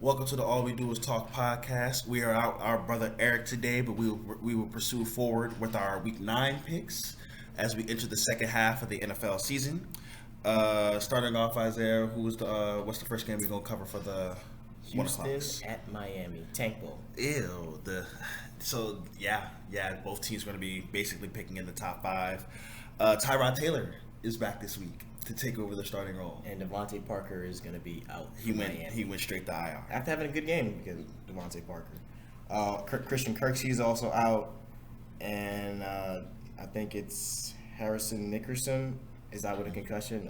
Welcome to the All We Do Is Talk podcast. We are out our brother Eric today, but we will pursue forward with our Week 9 picks as we enter the second half of the NFL season. Starting off, Isaiah, what's the first game we're gonna cover for the 1 o'clock? Houston at Miami. Tank Bowl. Ew. Both teams are gonna be basically picking in the top five. Tyrod Taylor is back this week to take over the starting role. And Devontae Parker is going to be out. He went straight to IR after having a good game because Devontae Parker. Christian Kirksey is also out, and I think it's Harrison Nickerson is out with a concussion.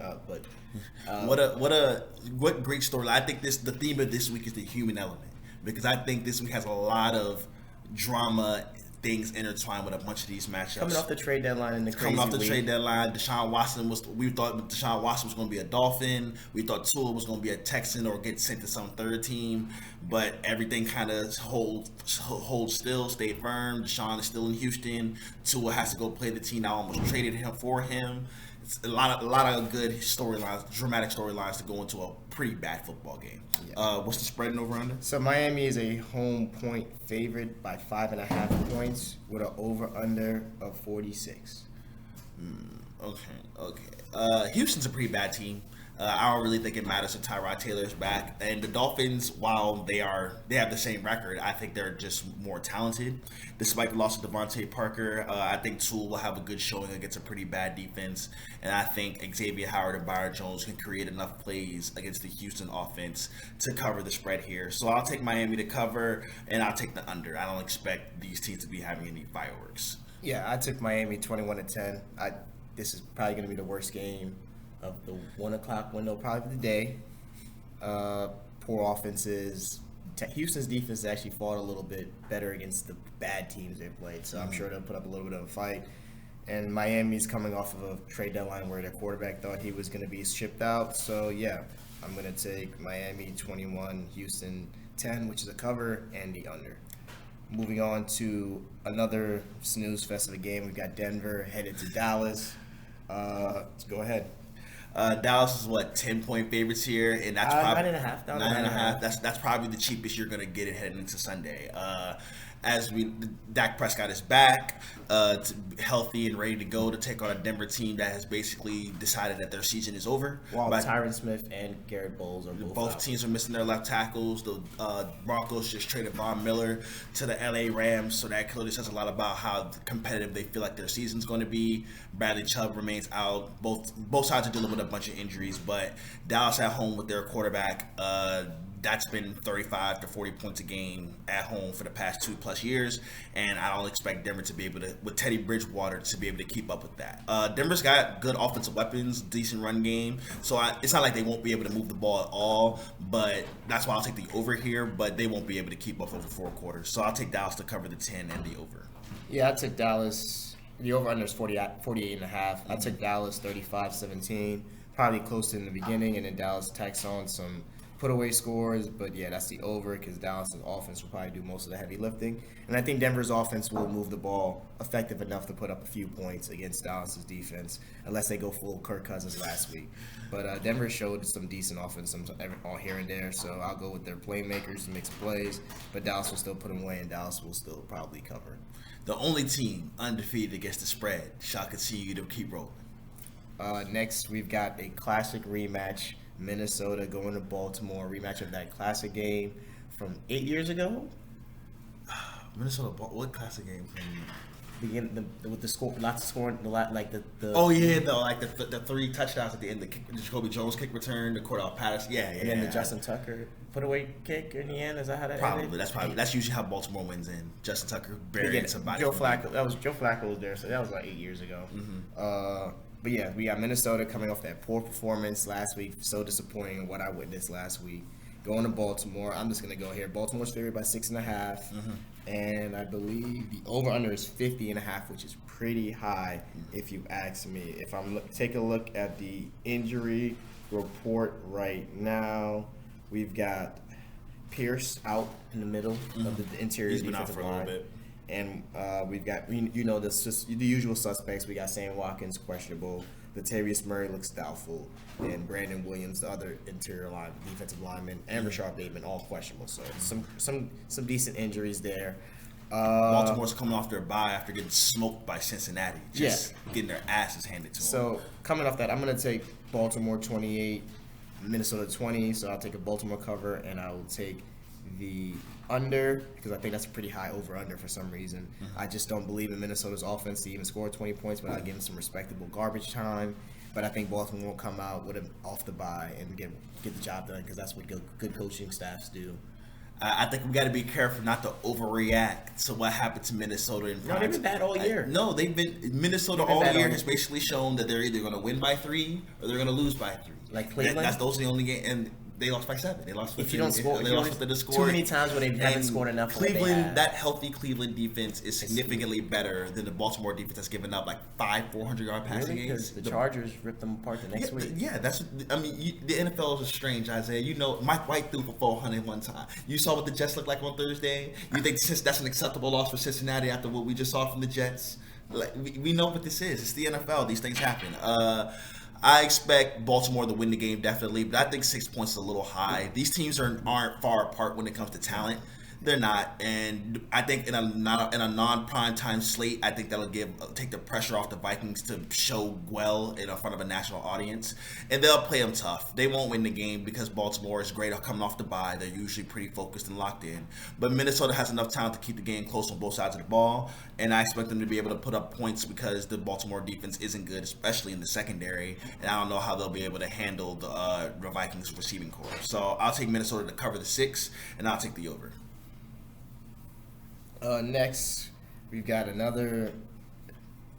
What great story! I think the theme of this week is the human element, because I think this week has a lot of drama things intertwined with a bunch of these matchups. Coming off the trade deadline in the crazy Coming off the week. trade deadline, we thought Deshaun Watson was going to be a Dolphin. We thought Tua was going to be a Texan or get sent to some third team. But everything kind of holds still, stayed firm. Deshaun is still in Houston. Tua has to go play the team that almost traded him for him. It's a lot of good storylines, dramatic storylines to go into a pretty bad football game. Yeah. What's the spread and over under? So Miami is a home point favorite by 5.5 points with an over under of 46. Okay. Houston's a pretty bad team. I don't really think it matters if Tyrod Taylor's back. And the Dolphins, while they have the same record, I think they're just more talented. Despite the loss of Devontae Parker, I think Tua will have a good showing against a pretty bad defense. And I think Xavier Howard and Byron Jones can create enough plays against the Houston offense to cover the spread here. So I'll take Miami to cover, and I'll take the under. I don't expect these teams to be having any fireworks. Yeah, I took Miami 21-10. This is probably going to be the worst game of the 1 o'clock window, probably the day. Poor offenses. Houston's defense actually fought a little bit better against the bad teams they've played, so I'm sure they'll put up a little bit of a fight. And Miami's coming off of a trade deadline where their quarterback thought he was going to be shipped out. So, yeah, I'm going to take Miami 21, Houston 10, which is a cover, and the under. Moving on to another snooze fest of a game. We've got Denver headed to Dallas. Let's go ahead. Dallas is 10-point favorites here, and that's probably 9.5. 9.5. That's probably the cheapest you're gonna get it heading into Sunday. Dak Prescott is back, healthy and ready to go to take on a Denver team that has basically decided that their season is over. While Tyron Smith and Garrett Bowles are both out. Teams are missing their left tackles. The Broncos just traded Von Miller to the LA Rams, so that clearly says a lot about how competitive they feel like their season's going to be. Bradley Chubb remains out. Both sides are dealing with a bunch of injuries, but Dallas at home with their quarterback. That's been 35 to 40 points a game at home for the past 2+ years, and I don't expect Denver to be able to, with Teddy Bridgewater, to be able to keep up with that. Denver's got good offensive weapons, decent run game, so it's not like they won't be able to move the ball at all, but that's why I'll take the over here, but they won't be able to keep up over 4 quarters. So I'll take Dallas to cover the 10 and the over. Yeah, I took Dallas. The over-under is 48.5. I took Dallas 35-17, probably close in the beginning, and then Dallas tacks on some put-away scores, but yeah, that's the over because Dallas' offense will probably do most of the heavy lifting. And I think Denver's offense will move the ball effective enough to put up a few points against Dallas' defense, unless they go full Kirk Cousins last week. But Denver showed some decent offense all here and there, so I'll go with their playmakers to make some plays, but Dallas will still put them away, and Dallas will still probably cover. The only team undefeated against the spread shall continue to keep rolling. Next, we've got a classic rematch. Minnesota going to Baltimore, rematch of that classic game from 8 years ago. Minnesota, what classic game? With the score, lots of scoring, the. Oh yeah, the 3 touchdowns at the end, the Jacoby Jones kick return, the Cordell Patterson, and then the Justin Tucker put away kick in the end. Is that how that ended? Probably. That's usually how Baltimore wins in. Justin Tucker burying somebody. Joe Flacco was there, so that was like 8 years ago. Mm-hmm. But yeah, we got Minnesota coming off that poor performance last week. So disappointing in what I witnessed last week. Going to Baltimore. I'm just going to go here. Baltimore's favored by 6.5. Mm-hmm. And I believe the over-under is 50.5, which is pretty high if you ask me. If I'm take a look at the injury report right now, we've got Pierce out in the middle of the interior He's been out defensive for a line. little bit. And we've got, the usual suspects. We got Sam Watkins, questionable. Latavius Murray looks doubtful, and Brandon Williams, the other interior line defensive lineman, and Rashard Bateman all questionable. So some decent injuries there. Baltimore's coming off their bye after getting smoked by Cincinnati. Just getting their asses handed to them. So coming off that, I'm going to take Baltimore 28, Minnesota 20. So I'll take a Baltimore cover, and I will take the under because I think that's a pretty high over-under for some reason. I just don't believe in Minnesota's offense to even score 20 points, but I'll give them some respectable garbage time. But I think Baltimore will come out with off the bye and get the job done because that's what good coaching staffs do. I think we got to be careful not to overreact to what happened to Minnesota. They've been bad all year. Minnesota all year has basically shown that they're either going to win by 3 or they're going to lose by 3. Like Cleveland, those are the only game, and they lost by 7. They lost. If you don't score, too many times when they haven't scored enough. Cleveland, that healthy Cleveland defense is significantly better than the Baltimore defense that's given up like 5 400-yard passing games. The Chargers ripped them apart the next week. Yeah, the NFL is strange, Isaiah. You know, Mike White threw for 400 one time. You saw what the Jets looked like on Thursday. You think that's an acceptable loss for Cincinnati after what we just saw from the Jets? Like we know what this is. It's the NFL. These things happen. I expect Baltimore to win the game definitely, but I think 6 points is a little high. These teams aren't far apart when it comes to talent. They're not, and I think in a non-prime time slate, I think that'll take the pressure off the Vikings to show well in front of a national audience, and they'll play them tough. They won't win the game because Baltimore is great coming off the bye. They're usually pretty focused and locked in, but Minnesota has enough talent to keep the game close on both sides of the ball, and I expect them to be able to put up points because the Baltimore defense isn't good, especially in the secondary, and I don't know how they'll be able to handle the Vikings receiving corps. So I'll take Minnesota to cover the 6, and I'll take the over. Next, we've got another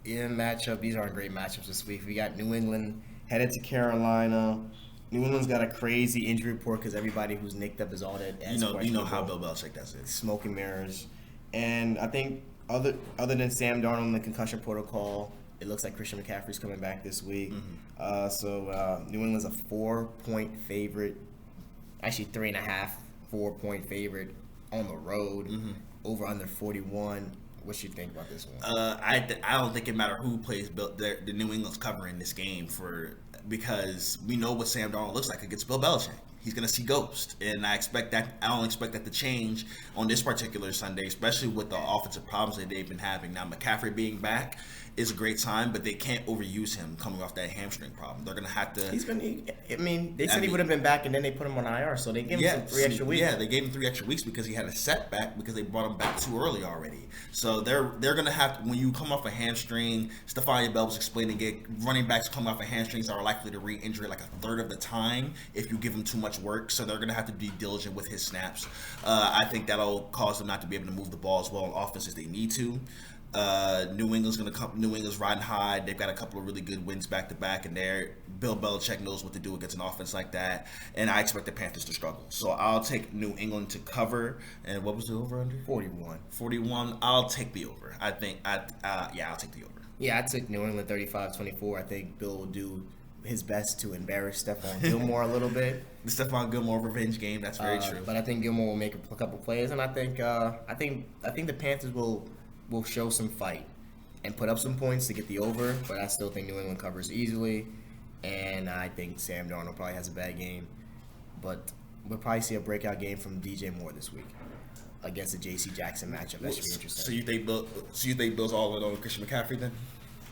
matchup. These aren't great matchups this week. We got New England headed to Carolina. New England's got a crazy injury report because everybody who's nicked up is all that. You know how Bill Belichick does it. Smoke and mirrors. And I think other than Sam Darnold in the concussion protocol, it looks like Christian McCaffrey's coming back this week. So New England's a 4-point favorite. Actually, 3.5, 4-point favorite on the road. Over under 41. What you think about this one? I don't think it matters who plays the New England's covering this game because we know what Sam Darnold looks like against Bill Belichick. He's going to see ghosts, and I don't expect that to change on this particular Sunday, especially with the offensive problems that they've been having. Now, McCaffrey being back is a great time, but they can't overuse him coming off that hamstring problem. They're going to have to. They said he would have been back, and then they put him on IR, so they gave him 3 extra weeks. Yeah, they gave him 3 extra weeks because he had a setback because they brought him back too early already. So they're going to have to, when you come off a hamstring, Stephania Bell was explaining it, running backs coming off of hamstrings are likely to re-injure it like a third of the time if you give them too much work. So they're going to have to be diligent with his snaps. I think that'll cause them not to be able to move the ball as well on offense as they need to. New England's riding high. They've got a couple of really good wins back to back, and Bill Belichick knows what to do against an offense like that. And I expect the Panthers to struggle. So I'll take New England to cover. And what was the over under? 41. I'll take the over. I'll take the over. Yeah, I took New England 35-24. I think Bill will do his best to embarrass Stephon Gilmore a little bit. The Stephon Gilmore revenge game. That's very true. But I think Gilmore will make a couple plays, and I think the Panthers will show some fight and put up some points to get the over, but I still think New England covers easily, and I think Sam Darnold probably has a bad game, but we'll probably see a breakout game from DJ Moore this week against the J.C. Jackson matchup. That should be interesting. So you think Bill's all in on Christian McCaffrey then?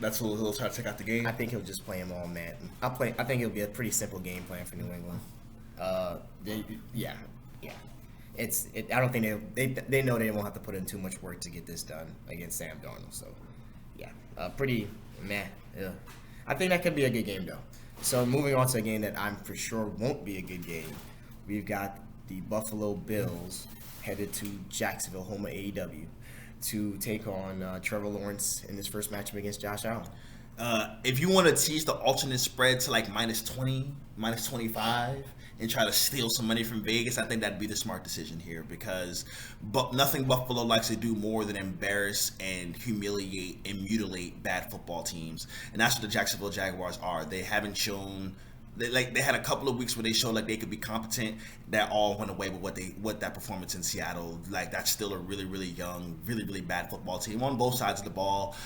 That's who he'll try to take out the game? I think he'll just play him all man. I think it'll be a pretty simple game plan for New England. Yeah. I don't think they know they won't have to put in too much work to get this done against Sam Darnold. So, yeah, pretty meh. Yeah. I think that could be a good game though. So moving on to a game that I'm for sure won't be a good game, we've got the Buffalo Bills headed to Jacksonville, home of AEW, to take on Trevor Lawrence in his first matchup against Josh Allen. If you want to tease the alternate spread to like -20, -25, and try to steal some money from Vegas, I think that'd be the smart decision here because nothing Buffalo likes to do more than embarrass and humiliate and mutilate bad football teams. And that's what the Jacksonville Jaguars are. They haven't shown They had a couple of weeks where they showed like they could be competent. That all went away with what that performance in Seattle. Like that's still a really really young, really really bad football team on both sides of the ball.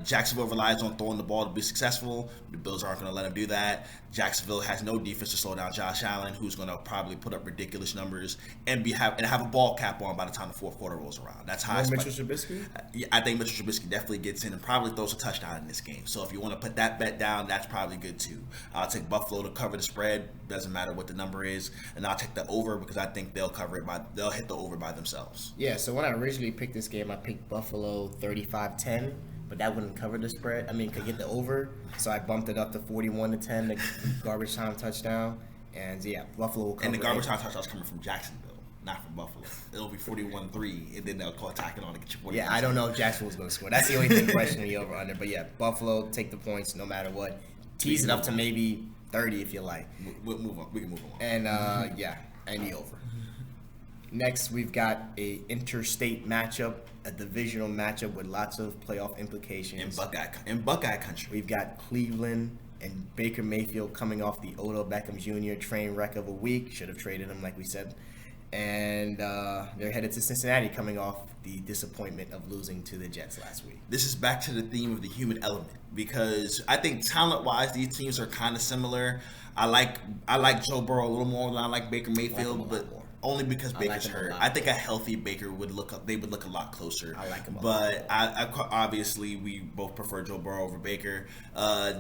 Jacksonville relies on throwing the ball to be successful. The Bills aren't going to let them do that. Jacksonville has no defense to slow down Josh Allen, who's going to probably put up ridiculous numbers and have a ball cap on by the time the fourth quarter rolls around. That's how Mitchell Trubisky. I think Mitchell Trubisky definitely gets in and probably throws a touchdown in this game. So if you want to put that bet down, that's probably good too. I'll take Buffalo to cover the spread. Doesn't matter what the number is, and I'll take the over because I think they'll hit the over by themselves. Yeah. So when I originally picked this game, I picked Buffalo 35-10. But that wouldn't cover the spread. I mean, could get the over. So I bumped it up to 41-10, the garbage time touchdown. And yeah, Buffalo will cover. And the garbage time touchdown's coming from Jacksonville, not from Buffalo. It'll be 41-3, and then they'll call attacking on to get you 41. Yeah, I don't know if Jacksonville's going to score. That's the only thing questioning the over under. But yeah, Buffalo take the points no matter what. Tease it up to maybe 30 if you like. We'll move on. We can move on. And and the over. Next, we've got a interstate matchup, a divisional matchup with lots of playoff implications. In Buckeye country. We've got Cleveland and Baker Mayfield coming off the Odell Beckham Jr. train wreck of a week. Should have traded him, like we said. And they're headed to Cincinnati coming off the disappointment of losing to the Jets last week. This is back to the theme of the human element because I think talent-wise, these teams are kind of similar. I like Joe Burrow a little more than I like Baker Mayfield, but only because Baker's hurt. I think a healthy Baker would look a lot closer. I like him a lot. But I obviously we both prefer Joe Burrow over Baker.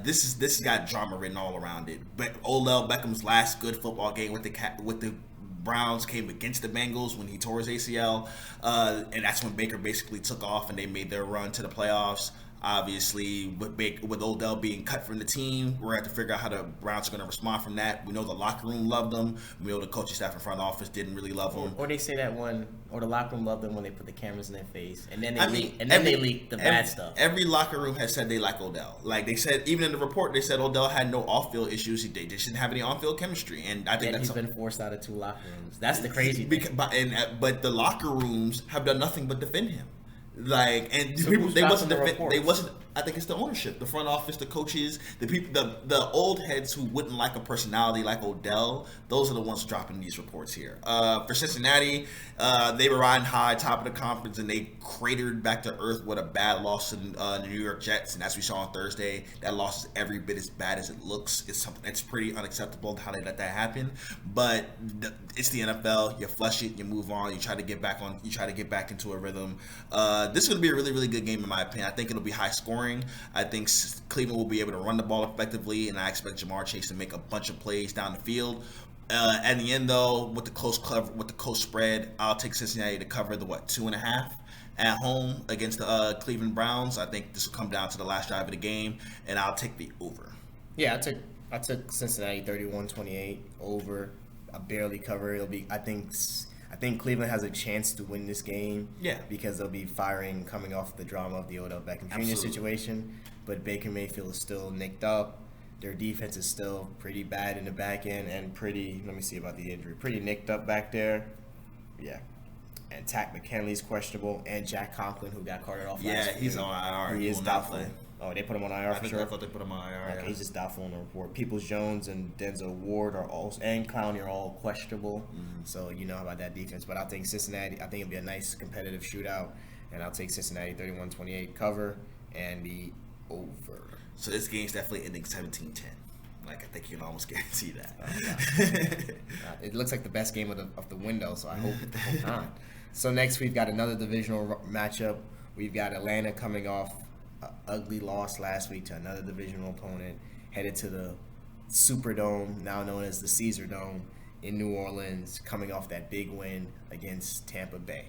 This has got drama written all around it. But Odell Beckham's last good football game with the Browns came against the Bengals when he tore his ACL, and that's when Baker basically took off and they made their run to the playoffs. Obviously, with Odell being cut from the team, we're going to have to figure out how the Browns are going to respond from that. We know the locker room loved him. We know the coaching staff and front office didn't really love him. Or they say that the locker room loved them when they put the cameras in their face, and then they leak the bad stuff. Every locker room has said they like Odell. Like they said, even in the report, they said Odell had no off-field issues. They just didn't have any on-field chemistry, and I think he's been forced out of 2 locker rooms. That's the crazy thing. But the locker rooms have done nothing but defend him. I think it's the ownership, the front office, the coaches, the people, the old heads who wouldn't like a personality like Odell. Those are the ones dropping these reports here. For Cincinnati, they were riding high, top of the conference, and they cratered back to earth with a bad loss to the New York Jets. And as we saw on Thursday, that loss is every bit as bad as it looks. It's something that's pretty unacceptable how they let that happen. But it's the NFL. You flush it, you move on. You try to get back into a rhythm. This is going to be a really, really good game in my opinion. I think it'll be high scoring. I think Cleveland will be able to run the ball effectively, and I expect Jamar Chase to make a bunch of plays down the field. At the end, though, with the close spread, I'll take Cincinnati to cover the 2.5 at home against the Cleveland Browns. I think this will come down to the last drive of the game, and I'll take the over. Yeah, I took Cincinnati 31-28 over. I barely cover. I think Cleveland has a chance to win this game. Yeah. Because they'll be firing coming off the drama of the Odell Beckham Jr. situation. But Baker Mayfield is still nicked up. Their defense is still pretty bad in the back end and let me see about the injury, pretty nicked up back there. Yeah. And Tack McKinley's questionable, and Jack Conklin, who got carted off last year. Yeah, he's on IR. He is doubtful. Oh, they put him on IR for sure? I thought they put him on IR. Okay, he's just doubtful in the report. Peoples-Jones and Denzel Ward and Clowney are all questionable. Mm-hmm. So you know about that defense. But I'll take Cincinnati. I think it'll be a nice competitive shootout. And I'll take Cincinnati 31-28 cover and the over. So this game's definitely ending 17-10. Like, I think you can almost guarantee that. It looks like the best game of the window, so I hope not. So next we've got another divisional matchup. We've got Atlanta coming off an ugly loss last week to another divisional opponent, headed to the Superdome, now known as the Caesar Dome, in New Orleans, coming off that big win against Tampa Bay.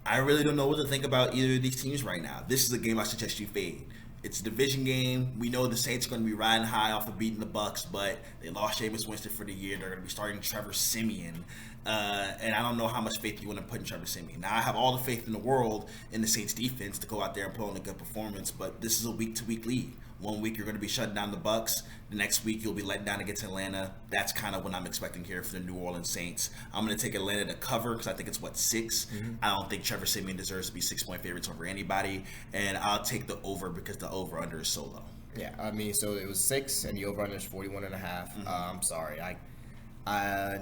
I really don't know what to think about either of these teams right now. This is a game I suggest you fade. It's a division game. We know the Saints are going to be riding high off of beating the Bucks, but they lost Jameis Winston for the year. They're going to be starting Trevor Siemian. And I don't know how much faith you want to put in Trevor Siemian. Now, I have all the faith in the world in the Saints defense to go out there and put on a good performance, but this is a week-to-week league. 1 week you're going to be shutting down the Bucks. The next week you'll be letting down against Atlanta. That's kind of what I'm expecting here for the New Orleans Saints. I'm going to take Atlanta to cover because I think it's 6. Mm-hmm. I don't think Trevor Siemian deserves to be 6-point favorites over anybody, and I'll take the over because the over-under is so low. Yeah, I mean, so it was 6, and the over-under is 41.5. I'm sorry.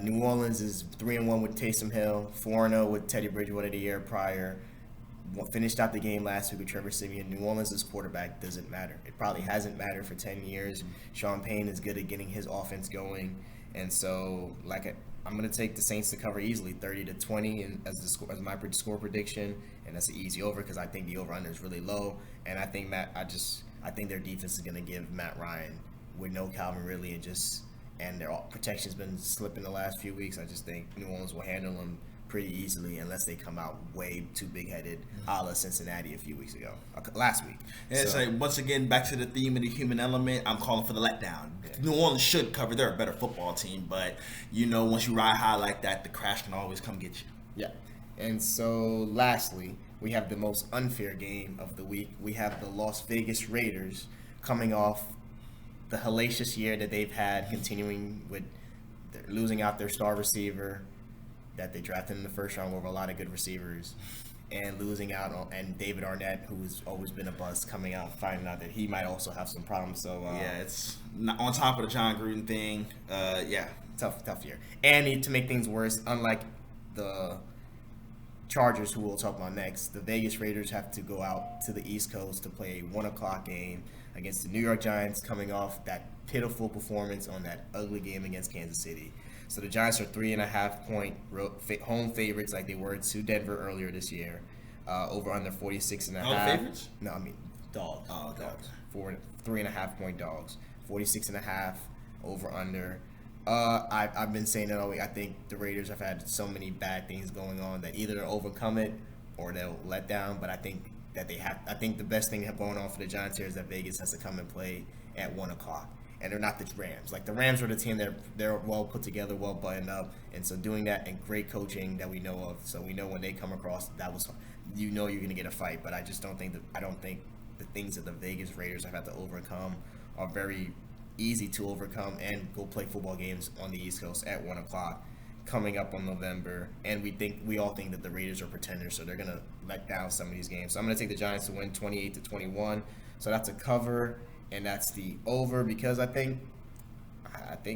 New Orleans is 3-1 with Taysom Hill, 4-0 with Teddy Bridgewater the year prior. Finished out the game last week with Trevor Siemian. New Orleans' quarterback doesn't matter. It probably hasn't mattered for 10 years. Sean Payne is good at getting his offense going. And so, I'm going to take the Saints to cover easily, 30-20 and as my score prediction. And that's an easy over because I think the over-under is really low. And I think I think their defense is going to give Matt Ryan, with no Calvin Ridley, and their protection's been slipping the last few weeks. I just think New Orleans will handle them pretty easily unless they come out way too big-headed, a la Cincinnati last week. And it's like, once again, back to the theme of the human element, I'm calling for the letdown. Yeah. New Orleans should cover. They're a better football team, but, once you ride high like that, the crash can always come get you. Yeah. And so, lastly, we have the most unfair game of the week. We have the Las Vegas Raiders coming off the hellacious year that they've had, continuing with losing out their star receiver that they drafted in the first round over a lot of good receivers, and losing out on David Arnett, who's always been a bust, coming out finding out that he might also have some problems. So it's not on top of the John Gruden thing. Tough year. And to make things worse, unlike the Chargers, who we'll talk about next, the Vegas Raiders have to go out to the East Coast to play a 1:00 game against the New York Giants, coming off that pitiful performance on that ugly game against Kansas City. So the Giants are 3.5-point home favorites, like they were to Denver earlier this year. Over under 46.5. Favorites? No, I mean dogs. Oh, dogs. 3.5-point dogs. 46.5 over under. I've been saying that all week. I think the Raiders have had so many bad things going on that either they'll overcome it or they'll let down. But I think that I think the best thing going on for the Giants here is that Vegas has to come and play at 1:00. And they're not the Rams. Like, the Rams are the team that they're well put together, well buttoned up. And so doing that and great coaching that we know of. So we know when they come across, you're going to get a fight. But I don't think the things that the Vegas Raiders have had to overcome are very easy to overcome and go play football games on the East Coast at 1:00 coming up on November. And we all think that the Raiders are pretenders, so they're going to let down some of these games. So I'm going to take the Giants to win 28-21. So that's a cover. And that's the over, because I think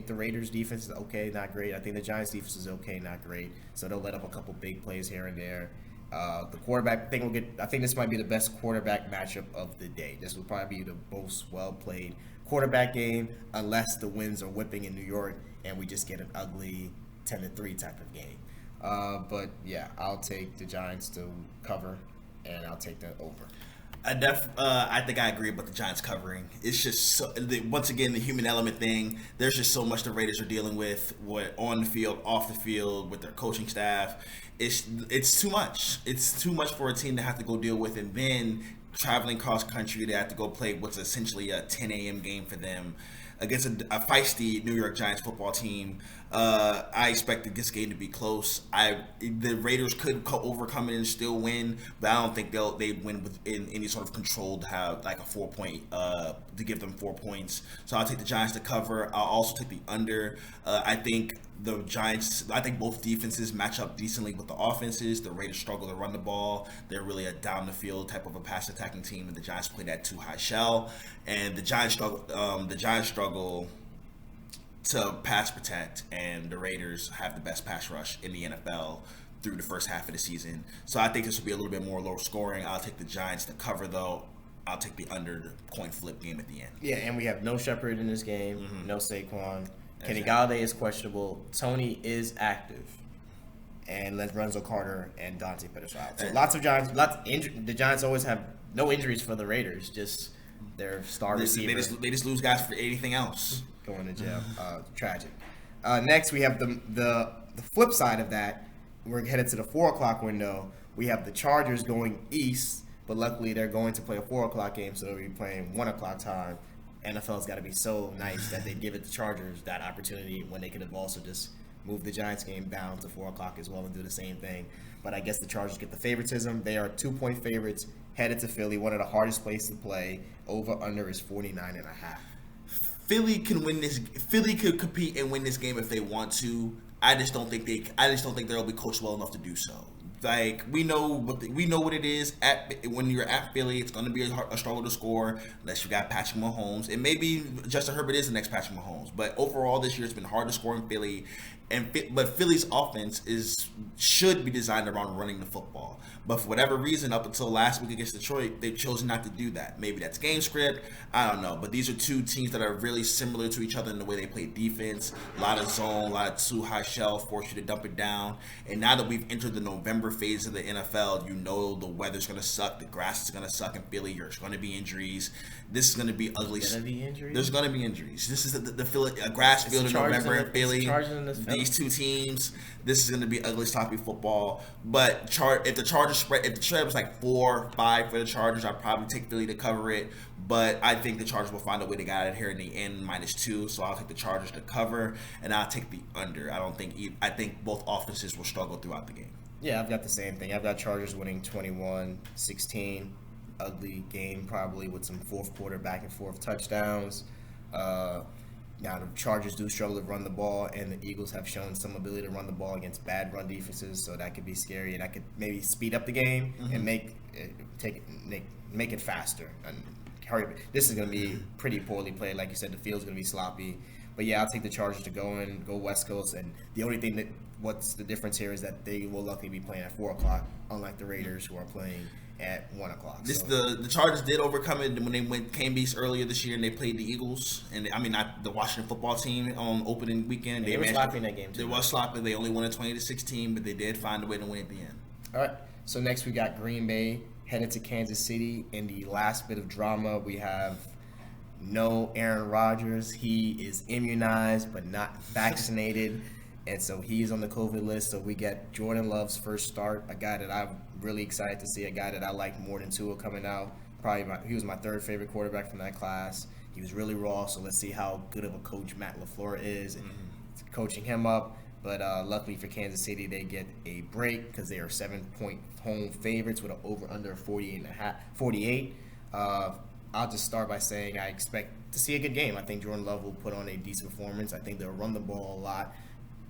the Raiders' defense is okay, not great. I think the Giants' defense is okay, not great. So they'll let up a couple big plays here and there. The quarterback, I think this might be the best quarterback matchup of the day. This will probably be the most well-played quarterback game, unless the winds are whipping in New York and we just get an ugly 10-3 type of game. But yeah, I'll take the Giants to cover, and I'll take the over. I think I agree about the Giants covering. It's just once again the human element thing. There's just so much the Raiders are dealing with, on the field, off the field, with their coaching staff. It's too much. It's too much for a team to have to go deal with, and then traveling cross country, they have to go play what's essentially a 10 a.m. game for them against a feisty New York Giants football team. I expected this game to be close. The Raiders could overcome it and still win, but I don't think they'd win within any sort of control to have like a 4-point to give them 4 points. So I'll take the Giants to cover. I'll also take the under. I think both defenses match up decently with the offenses. The Raiders struggle to run the ball. They're really a down the field type of a pass attacking team, and the Giants play that too high shell. And the Giants struggle to pass protect, and the Raiders have the best pass rush in the NFL through the first half of the season. So I think this will be a little bit more low scoring. I'll take the Giants to cover, though. I'll take the under, the coin flip game at the end. Yeah, and we have no Shepard in this game, no Saquon. Kenny Galladay is questionable. Tony is active. And Lorenzo Carter and Dante Pettis are out. So lots of Giants. The Giants always have no injuries for the Raiders, just their star receiver. They just lose guys for anything else. Going to jail. Tragic. Next, we have the flip side of that. We're headed to the 4:00 window. We have the Chargers going east, but luckily they're going to play a 4:00 game, so they'll be playing 1:00 time. NFL's got to be so nice that they give it the Chargers that opportunity when they could have also just moved the Giants game down to 4:00 as well and do the same thing. But I guess the Chargers get the favoritism. They are 2-point favorites headed to Philly, one of the hardest places to play. Over/under is 49.5. Philly can win this. Philly could compete and win this game if they want to. I just don't think they'll be coached well enough to do so. Like we know what it is. When you're at Philly, it's going to be a struggle to score unless you got Patrick Mahomes. And maybe Justin Herbert is the next Patrick Mahomes. But overall, this year it's been hard to score in Philly. But Philly's offense should be designed around running the football. But for whatever reason, up until last week against Detroit, they've chosen not to do that. Maybe that's game script. I don't know. But these are two teams that are really similar to each other in the way they play defense. A lot of zone, a lot of too high shell, force you to dump it down. And now that we've entered the November phase of the NFL, you know the weather's going to suck. The grass is going to suck in Philly. There's going to be injuries. This is going to be ugly. There's going to be injuries? There's going to be injuries. This is the Philly, a grass field in November in Philly. These two teams, this is going to be ugly, sloppy football. But if the Chargers was like 4-5 for the Chargers, I'd probably take Philly to cover it. But I think the Chargers will find a way to get out of here in the end, -2. So I'll take the Chargers to cover, and I'll take the under. I think both offenses will struggle throughout the game. Yeah, I've got the same thing. I've got Chargers winning 21-16. Ugly game probably with some fourth quarter back and forth touchdowns. Now, the Chargers do struggle to run the ball, and the Eagles have shown some ability to run the ball against bad run defenses, so that could be scary, and that could maybe speed up the game and make it faster. And hurry. This is going to be pretty poorly played. Like you said, the field's going to be sloppy. But, yeah, I'll take the Chargers to go West Coast, and the only thing what's the difference here is that they will luckily be playing at 4 o'clock, unlike the Raiders who are playing at 1 o'clock. The Chargers did overcome it when they came east earlier this year and they played the Eagles and not the Washington football team on opening weekend. They were sloppy in that game too. They was sloppy. They only won it 20-16, but they did find a way to win at the end. All right. So next we got Green Bay headed to Kansas City. In the last bit of drama, we have no Aaron Rodgers. He is immunized but not vaccinated. And so he's on the COVID list. So we get Jordan Love's first start, a guy that I'm really excited to see, a guy that I like more than Tua coming out. He was my third favorite quarterback from that class. He was really raw, so let's see how good of a coach Matt LaFleur is coaching him up. But luckily for Kansas City, they get a break because they are 7-point home favorites with an over-under 48. I'll just start by saying I expect to see a good game. I think Jordan Love will put on a decent performance. I think they'll run the ball a lot.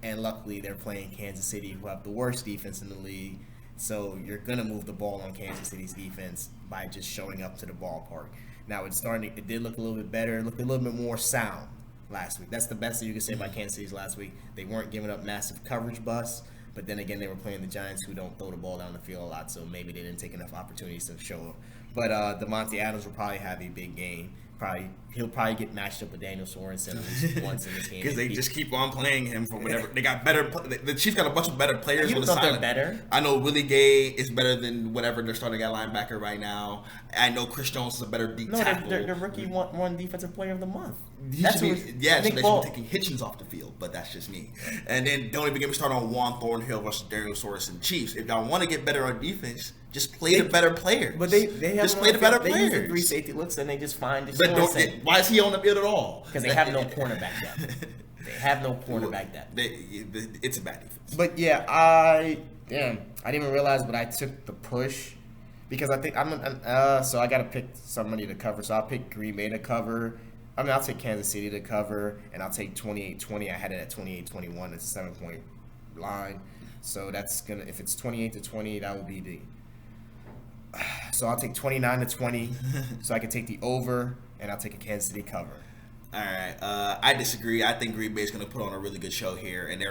And luckily, they're playing Kansas City, who have the worst defense in the league. So you're going to move the ball on Kansas City's defense by just showing up to the ballpark. Now, it did look a little bit better. It looked a little bit more sound last week. That's the best that you can say about Kansas City's last week. They weren't giving up massive coverage busts. But then again, they were playing the Giants, who don't throw the ball down the field a lot. So maybe they didn't take enough opportunities to show up. But Devontae Adams will probably have a big game. He'll probably get matched up with Daniel Sorensen at least once in this game. Because they just keep on playing him for whatever. They got better. The Chiefs got a bunch of better players. You thought they're better? I know Willie Gay is better than whatever they're starting at linebacker right now. I know Chris Jones is a better deep tackle. No, the rookie won defensive player of the month. So they should be taking Hitchens off the field, but that's just me. And then don't even get me started on Juan Thornhill versus Daniel Sorensen. Chiefs, if y'all want to get better on defense, just play the better players. But they just play the better players. They use the 3 safety looks and they just find it. But why is he on the field at all? Because they have no cornerback depth. They have no cornerback depth. It's a bad defense. But yeah, I didn't even realize, but I took the push because I think so I got to pick somebody to cover. So I'll pick Green Bay to cover. I'll take Kansas City to cover, and I'll take 28-20. I had it at 28-21. It's a 7-point line. So that's if it's 28-20, that would be the. So I'll take 29-20, so I can take the over, and I'll take a Kansas City cover. All right, I disagree. I think Green Bay is going to put on a really good show here, and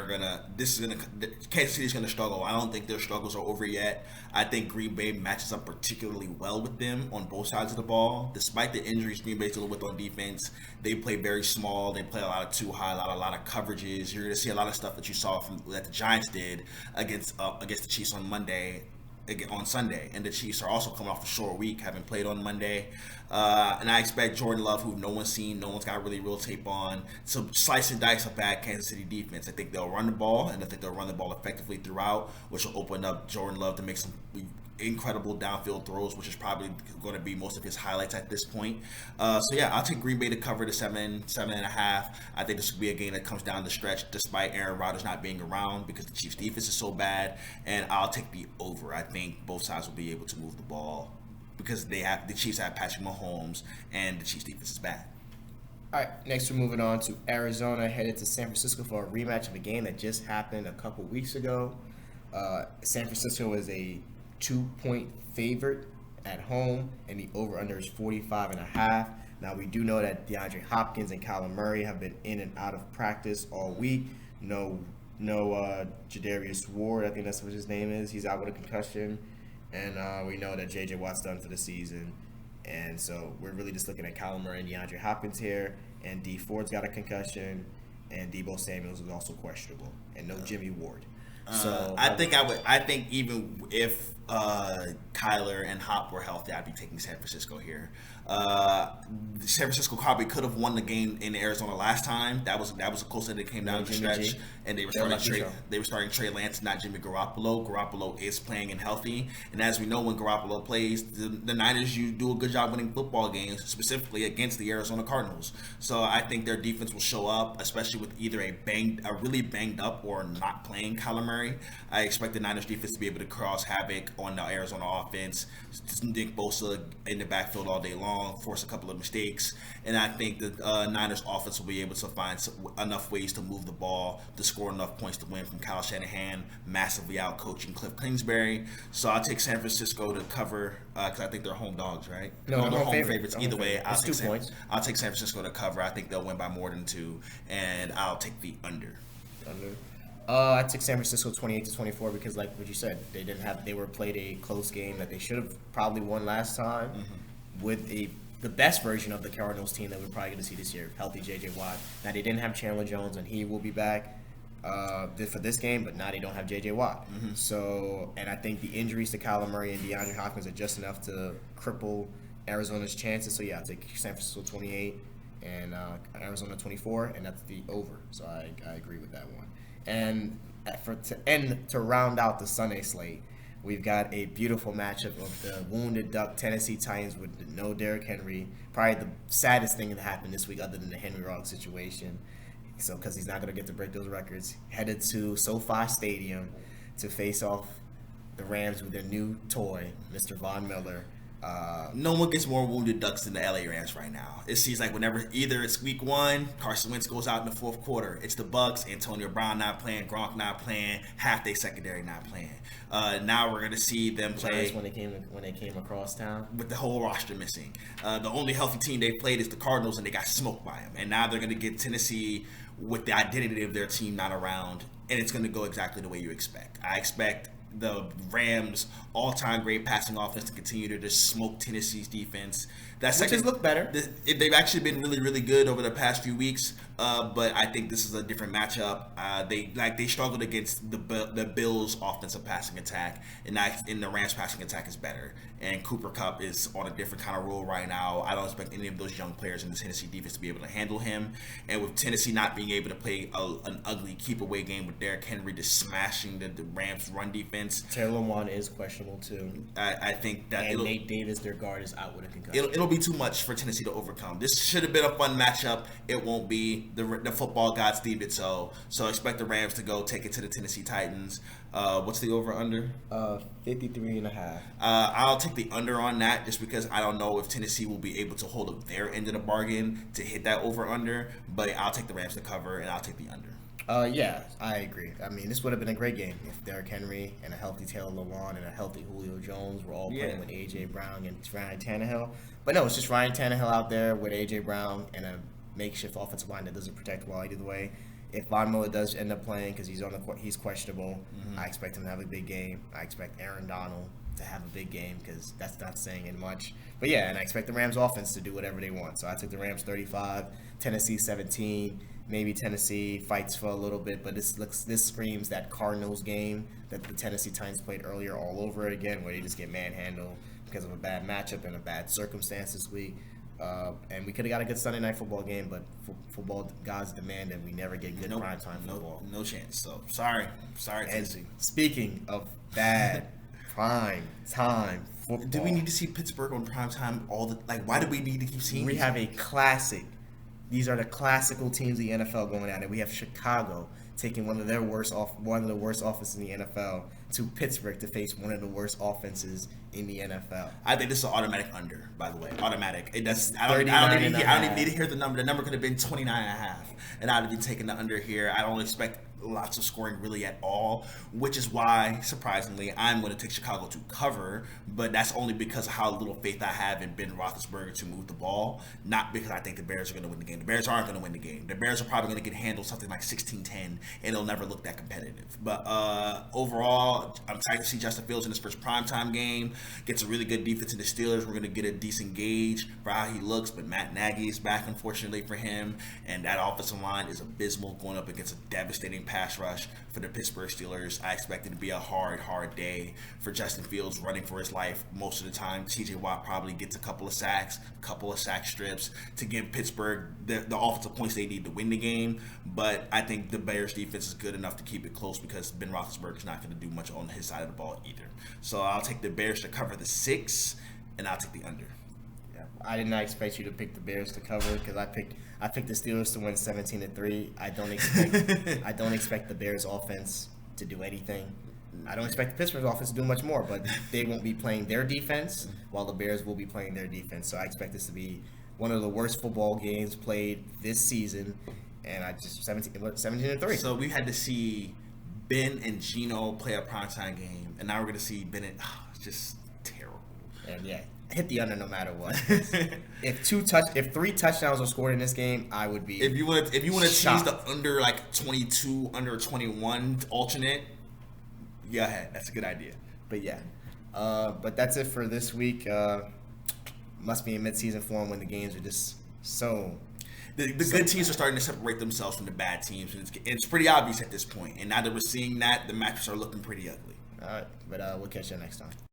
Kansas City is going to struggle. I don't think their struggles are over yet. I think Green Bay matches up particularly well with them on both sides of the ball. Despite the injuries Green Bay's dealing with on defense, they play very small. They play a lot of too high, a lot of coverages. You're going to see a lot of stuff that you saw that the Giants did against the Chiefs on Sunday, and the Chiefs are also coming off a short week, having played on Monday, and I expect Jordan Love, who no one's seen, no one's got really real tape on, to slice and dice a bad Kansas City defense. I think they'll run the ball, and I think they'll run the ball effectively throughout, which will open up Jordan Love to make some incredible downfield throws, which is probably going to be most of his highlights at this point. So yeah, I'll take Green Bay to cover the 7.5. I think this will be a game that comes down the stretch despite Aaron Rodgers not being around because the Chiefs defense is so bad, and I'll take the over. I think both sides will be able to move the ball because the Chiefs have Patrick Mahomes and the Chiefs defense is bad. All right, next we're moving on to Arizona, headed to San Francisco for a rematch of a game that just happened a couple weeks ago. San Francisco is a 2-point favorite at home, and the over/under is 45.5. Now, we do know that DeAndre Hopkins and Kyler Murray have been in and out of practice all week. No Jadarius Ward, I think that's what his name is. He's out with a concussion. And we know that J.J. Watt's done for the season. And so we're really just looking at Kyler Murray and DeAndre Hopkins here. And D Ford's got a concussion. And Deebo Samuels is also questionable. And no Jimmy Ward. So I think even if Kyler and Hop were healthy, I'd be taking San Francisco here. San Francisco probably could have won the game in Arizona last time. That was a close that it came down the stretch, and they were starting Trey Lance, not Jimmy Garoppolo. Garoppolo is playing and healthy, and as we know, when Garoppolo plays, the Niners do a good job winning football games, specifically against the Arizona Cardinals. So I think their defense will show up, especially with either a really banged up or not playing Kyler Murray. I expect the Niners defense to be able to cause havoc on the Arizona offense. Nick Bosa in the backfield all day long, force a couple of mistakes, and I think the Niners offense will be able to find enough ways to move the ball, to score enough points to win from Kyle Shanahan, massively out coaching Cliff Kingsbury. So I'll take San Francisco to cover because I think they're home dogs, right? No, they're home favorites. Either way, I'll take 2 points. I'll take San Francisco to cover. I think they'll win by more than 2, and I'll take the under. I took San Francisco 28-24 because, like what you said, they were played a close game that they should have probably won last time with the best version of the Cardinals team that we're probably going to see this year, healthy J.J. Watt. Now, they didn't have Chandler Jones, and he will be back for this game, but now they don't have J.J. Watt. So, and I think the injuries to Kyler Murray and DeAndre Hopkins are just enough to cripple Arizona's chances. So, yeah, I'll take San Francisco 28 and Arizona 24, and that's the over. So I agree with that one. And to round out the Sunday slate, we've got a beautiful matchup of the wounded duck Tennessee Titans with no Derrick Henry. Probably the saddest thing that happened this week other than the Henry Ruggs situation. So because he's not going to get to break those records. Headed to SoFi Stadium to face off the Rams with their new toy, Mr. Von Miller. No one gets more wounded ducks than the LA Rams right now. It seems like whenever either it's week 1, Carson Wentz goes out in the fourth quarter. It's the Bucks, Antonio Brown not playing, Gronk not playing, half their secondary not playing. Now we're gonna see them play when they came across town with the whole roster missing. The only healthy team they played is the Cardinals, and they got smoked by them. And now they're gonna get Tennessee with the identity of their team not around, and it's gonna go exactly the way you expect. I expect the Rams' all-time great passing offense to continue to just smoke Tennessee's defense. Which has looked better. They've actually been really, really good over the past few weeks, but I think this is a different matchup. They struggled against the Bills' offensive passing attack, and the Rams' passing attack is better. And Cooper Kupp is on a different kind of role right now. I don't expect any of those young players in the Tennessee defense to be able to handle him. And with Tennessee not being able to play an ugly keep-away game with Derrick Henry just smashing the Rams' run defense. Taylor Lewan is questionable too. I think that Nate Davis, their guard, is out with a concussion. It'll be too much for Tennessee to overcome. This should have been a fun matchup. It won't be. The football gods deemed it so. So expect the Rams to go take it to the Tennessee Titans. What's the over/under? 53.5. I'll take the under on that just because I don't know if Tennessee will be able to hold up their end of the bargain to hit that over/under. But I'll take the Rams to cover, and I'll take the under. Yeah, I agree. I mean, this would have been a great game if Derrick Henry and a healthy Taylor Lewan and a healthy Julio Jones were all playing with A.J. Brown and Ryan Tannehill. But no, it's just Ryan Tannehill out there with A.J. Brown and a makeshift offensive line that doesn't protect well either way. If Von Miller does end up playing because he's questionable, I expect him to have a big game. I expect Aaron Donald to have a big game because that's not saying it much. But yeah, and I expect the Rams offense to do whatever they want. So I took the Rams 35, Tennessee 17. Maybe Tennessee fights for a little bit, but this screams that Cardinals game that the Tennessee Titans played earlier all over again, where they just get manhandled because of a bad matchup and a bad circumstance this week. And we could have got a good Sunday night football game, but football gods demand that we never get good primetime football. No chance. So sorry, Tennessee. Speaking of bad prime time football, do we need to see Pittsburgh on primetime why do we need to keep seeing? We have a classic. These are the classical teams in the NFL going at it. We have Chicago taking one of the worst offenses in the NFL to Pittsburgh to face one of the worst offenses in the NFL. I think this is an automatic under, by the way. Automatic. I don't even need to hear the number. The number could have been 29.5, and I'd be taking the under here. I don't expect lots of scoring really at all, which is why, surprisingly, I'm going to take Chicago to cover, but that's only because of how little faith I have in Ben Roethlisberger to move the ball, not because I think the Bears are going to win the game. The Bears aren't going to win the game. The Bears are probably going to get handled something like 16-10, and it'll never look that competitive. But overall, I'm excited to see Justin Fields in his first primetime game. Gets a really good defense in the Steelers. We're going to get a decent gauge for how he looks, but Matt Nagy is back, unfortunately, for him, and that offensive line is abysmal going up against a devastating pass rush for the Pittsburgh Steelers. I expect it to be a hard day for Justin Fields, running for his life most of the time. TJ Watt probably gets a couple of sack strips to give Pittsburgh the offensive points they need to win the game, but I think the Bears defense is good enough to keep it close because Ben Roethlisberger is not going to do much on his side of the ball either. So I'll take the Bears to cover the 6, and I'll take the under. I did not expect you to pick the Bears to cover because I picked the Steelers to win 17-3. I don't expect the Bears offense to do anything. I don't expect the Pittsburgh offense to do much more, but they won't be playing their defense while the Bears will be playing their defense. So I expect this to be one of the worst football games played this season, and I just 17-3. So we had to see Ben and Geno play a primetime game, and now we're going to see Ben and it's just terrible. And yeah, hit the under no matter what. If 3 touchdowns were scored in this game, I would be. If you want to choose the under like 22, under 21 alternate, yeah, that's a good idea. But yeah, but that's it for this week. Must be in midseason form when the games are just so. The good teams are starting to separate themselves from the bad teams, and it's pretty obvious at this point. And now that we're seeing that, the matchups are looking pretty ugly. All right, but we'll catch you next time.